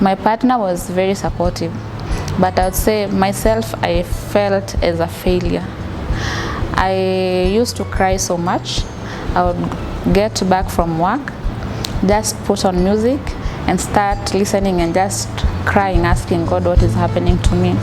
My partner was very supportive, but I would say myself, I felt as a failure. I used to cry so much. I would get back from work, just put on music and start listening and just crying, asking God what is happening to me.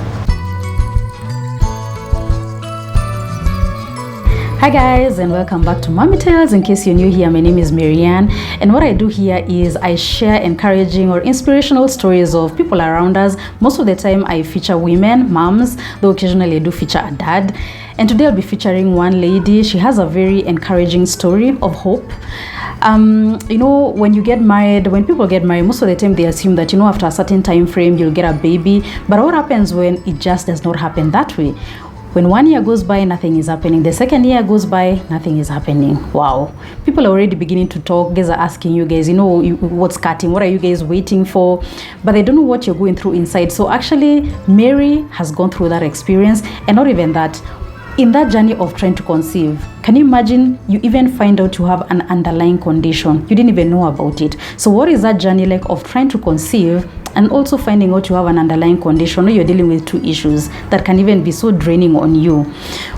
Hi guys, and welcome back to Mommy Tales. In case you're new here, my name is Marianne, and what I do here is I share encouraging or inspirational stories of people around us. Most of the time I feature women, moms, though occasionally I do feature a dad. And today I'll be featuring one lady. She has a very encouraging story of hope. You know, when people get married, most of the time they assume that, after a certain time frame you'll get a baby. But what happens when it just does not happen that way? When 1 year goes by, nothing is happening. The second year goes by, nothing is happening. Wow. People are already beginning to talk. Guys are asking you guys, what's cutting? What are you guys waiting for? But they don't know what you're going through inside. So actually, Mary has gone through that experience. And not even that. In that journey of trying to conceive, can you imagine you even find out you have an underlying condition? You didn't even know about it. So what is that journey like of trying to conceive and also finding out you have an underlying condition, or you're dealing with two issues that can even be so draining on you?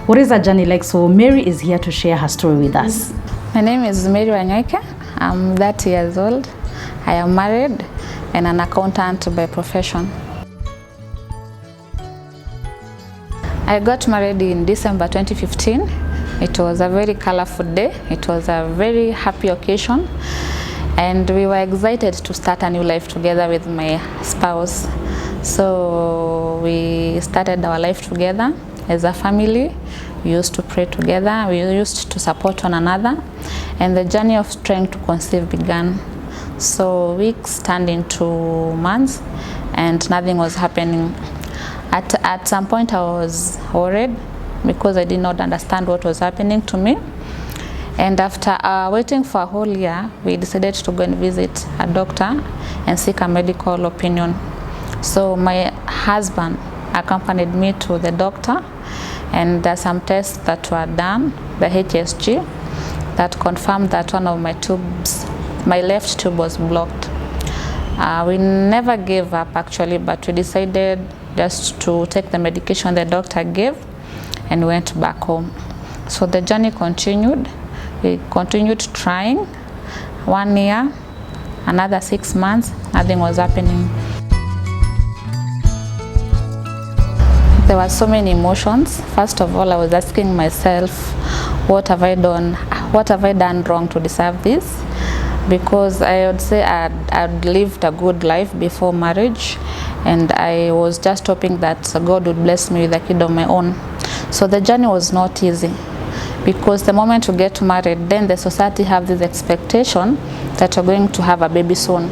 What is that journey like? So Mary is here to share her story with us. My name is Mary Wanyoike. I'm 30 years old. I am married and an accountant by profession. I got married in December 2015. It was a very colorful day. It was a very happy occasion. And we were excited to start a new life together with my spouse. So we started our life together as a family. We used to pray together. We used to support one another. And the journey of trying to conceive began. So weeks turned into months and nothing was happening. At some point I was worried because I did not understand what was happening to me. And after waiting for a whole year, we decided to go and visit a doctor and seek a medical opinion. So my husband accompanied me to the doctor, and there's some tests that were done, the HSG, that confirmed that one of my tubes, my left tube, was blocked. We never gave up actually, but we decided just to take the medication the doctor gave and went back home. So the journey continued. We continued trying. 1 year, another 6 months, nothing was happening. There were so many emotions. First of all, I was asking myself, what have I done? What have I done wrong to deserve this? Because I would say I'd lived a good life before marriage, and I was just hoping that God would bless me with a kid of my own. So the journey was not easy, because the moment you get married, then the society have this expectation that you're going to have a baby soon.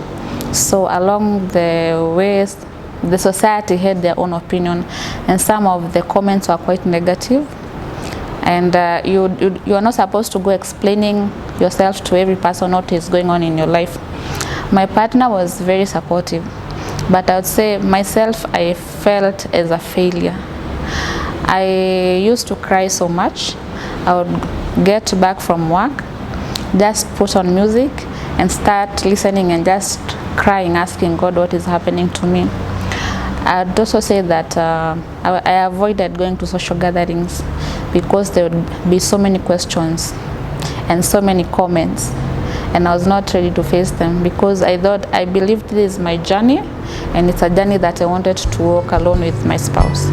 So along the ways, the society had their own opinion, and some of the comments were quite negative. And you are not supposed to go explaining yourself to every person what is going on in your life. My partner was very supportive, but I would say myself, I felt as a failure. I used to cry so much. I would get back from work, just put on music and start listening and just crying, asking God what is happening to me. I'd also say that I avoided going to social gatherings because there would be so many questions and so many comments, and I was not ready to face them because I believed this is my journey, and it's a journey that I wanted to walk alone with my spouse.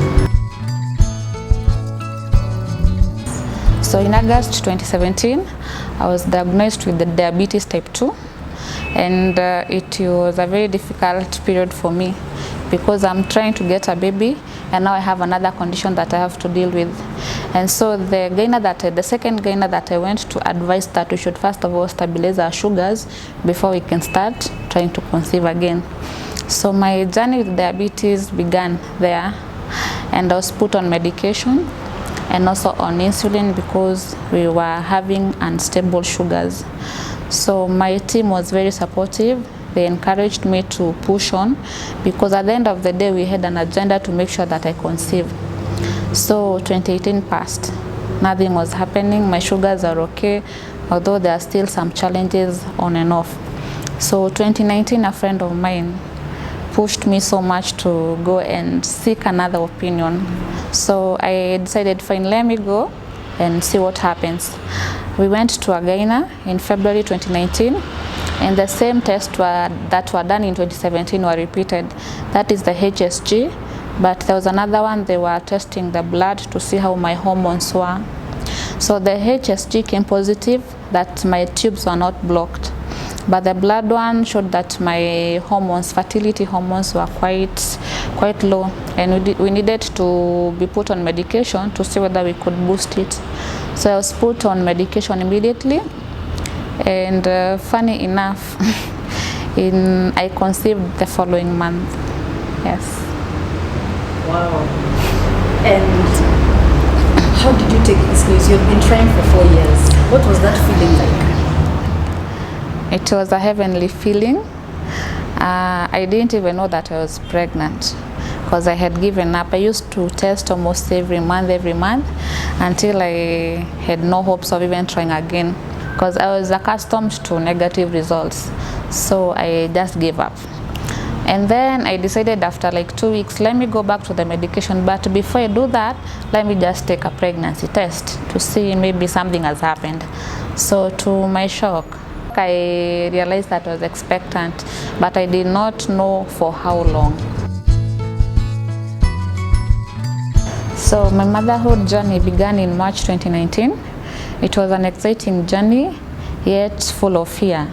So in August 2017, I was diagnosed with the diabetes type 2, and it was a very difficult period for me because I'm trying to get a baby, and now I have another condition that I have to deal with. And so the second gynae that I went to advised that we should first of all stabilize our sugars before we can start trying to conceive again. So my journey with diabetes began there, and I was put on medication and also on insulin because we were having unstable sugars. So my team was very supportive. They encouraged me to push on because at the end of the day we had an agenda to make sure that I conceive. So 2018 passed, nothing was happening. My sugars are okay, although there are still some challenges on and off. So 2019, a friend of mine pushed me so much to go and seek another opinion. So I decided, fine, let me go and see what happens. We went to a gyna in February 2019, and the same tests that were done in 2017 were repeated. That is the HSG, but there was another one, they were testing the blood to see how my hormones were. So the HSG came positive, that my tubes were not blocked. But the blood one showed that my hormones, fertility hormones, were quite low, and we needed to be put on medication to see whether we could boost it. So I was put on medication immediately, and funny enough, I conceived the following month. Yes. Wow. And how did you take this news? You've been trying for 4 years. What was that feeling like? It was a heavenly feeling. I didn't even know that I was pregnant because I had given up. I used to test almost every month until I had no hopes of even trying again because I was accustomed to negative results. So I just gave up. And then I decided after like 2 weeks, let me go back to the medication. But before I do that, let me just take a pregnancy test to see maybe something has happened. So to my shock, I realized that I was expectant, but I did not know for how long. So my motherhood journey began in March 2019. It was an exciting journey, yet full of fear,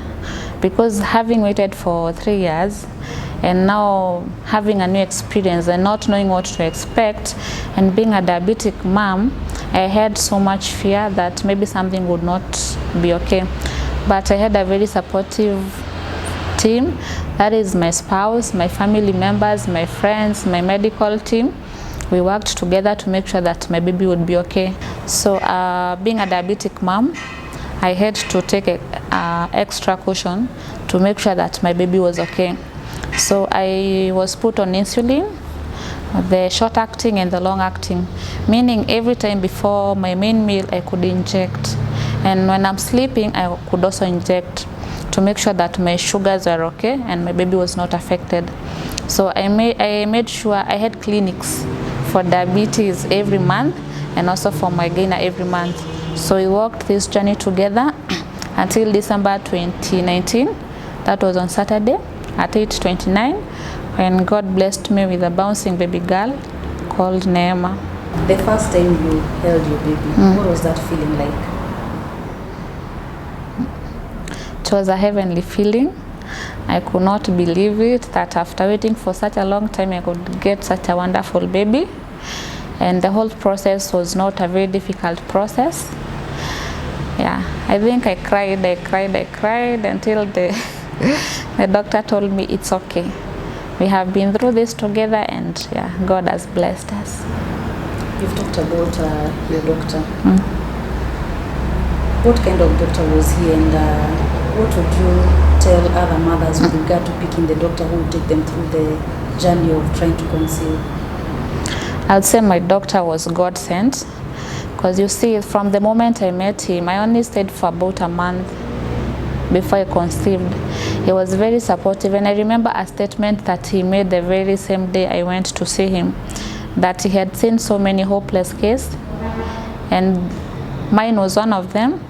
because having waited for 3 years and now having a new experience and not knowing what to expect, and being a diabetic mom, I had so much fear that maybe something would not be okay. But I had a very supportive team, that is my spouse, my family members, my friends, my medical team. We worked together to make sure that my baby would be okay. So being a diabetic mom, I had to take extra caution to make sure that my baby was okay. So I was put on insulin, the short acting and the long acting, meaning every time before my main meal I could inject, and when I'm sleeping I could also inject to make sure that my sugars were okay and my baby was not affected. So I made sure I had clinics for diabetes every month and also for my gyna every month. So we walked this journey together until December 2019. That was on Saturday at 8:29, when God blessed me with a bouncing baby girl called Neema. The first time you held your baby, what was that feeling like? It was a heavenly feeling. I could not believe it, that after waiting for such a long time I could get such a wonderful baby. And the whole process was not a very difficult process. Yeah, I think I cried until the doctor told me it's okay. We have been through this together, and yeah, God has blessed us. You've talked about your doctor. What kind of doctor was he, and what would you tell other mothers with regard to picking the doctor who would take them through the journey of trying to conceive? I would say my doctor was God sent, because you see, from the moment I met him, I only stayed for about a month before I conceived. He was very supportive, and I remember a statement that he made the very same day I went to see him, that he had seen so many hopeless cases, and mine was one of them,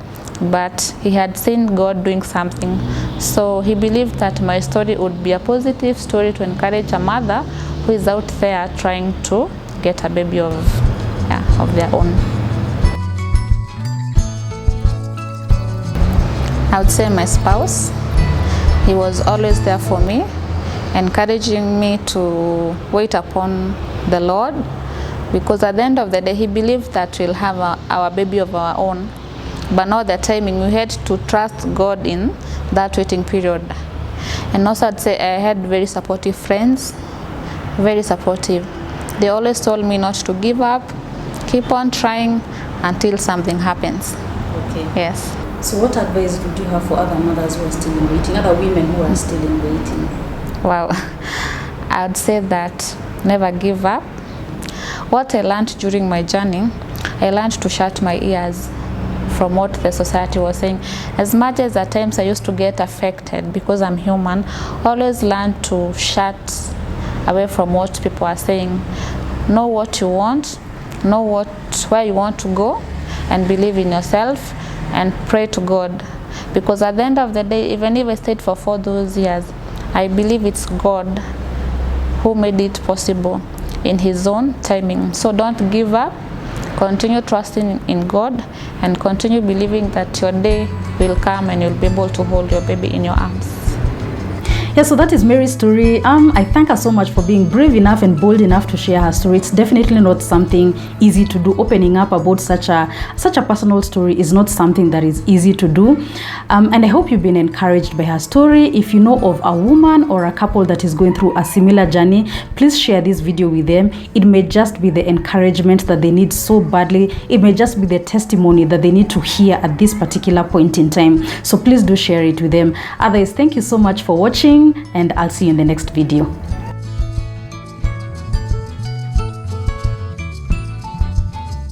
but he had seen God doing something. So he believed that my story would be a positive story to encourage a mother who is out there trying to get a baby of their own. I would say my spouse. He was always there for me, encouraging me to wait upon the Lord, because at the end of the day he believed that we'll have our baby of our own, but not the timing. We had to trust God in that waiting period. And also I'd say I had very supportive friends, very supportive. They always told me not to give up, keep on trying until something happens. Okay. Yes. So what advice would you have for other mothers who are still in waiting, other women who are still in waiting? Wow. I'd say that never give up. What I learned during my journey, I learned to shut my ears from what the society was saying. As much as at times I used to get affected because I'm human, always learn to shut away from what people are saying. Know what you want, know where you want to go, and believe in yourself and pray to God. Because at the end of the day, even if I stayed for those years, I believe it's God who made it possible in his own timing. So don't give up. Continue trusting in God and continue believing that your day will come and you'll be able to hold your baby in your arms. Yeah, so that is Mary's story. I thank her so much for being brave enough and bold enough to share her story. It's definitely not something easy to do. Opening up about such a personal story is not something that is easy to do. And I hope you've been encouraged by her story. If you know of a woman or a couple that is going through a similar journey, please share this video with them. It may just be the encouragement that they need so badly. It may just be the testimony that they need to hear at this particular point in time. So please do share it with them. Otherwise, thank you so much for watching, and I'll see you in the next video.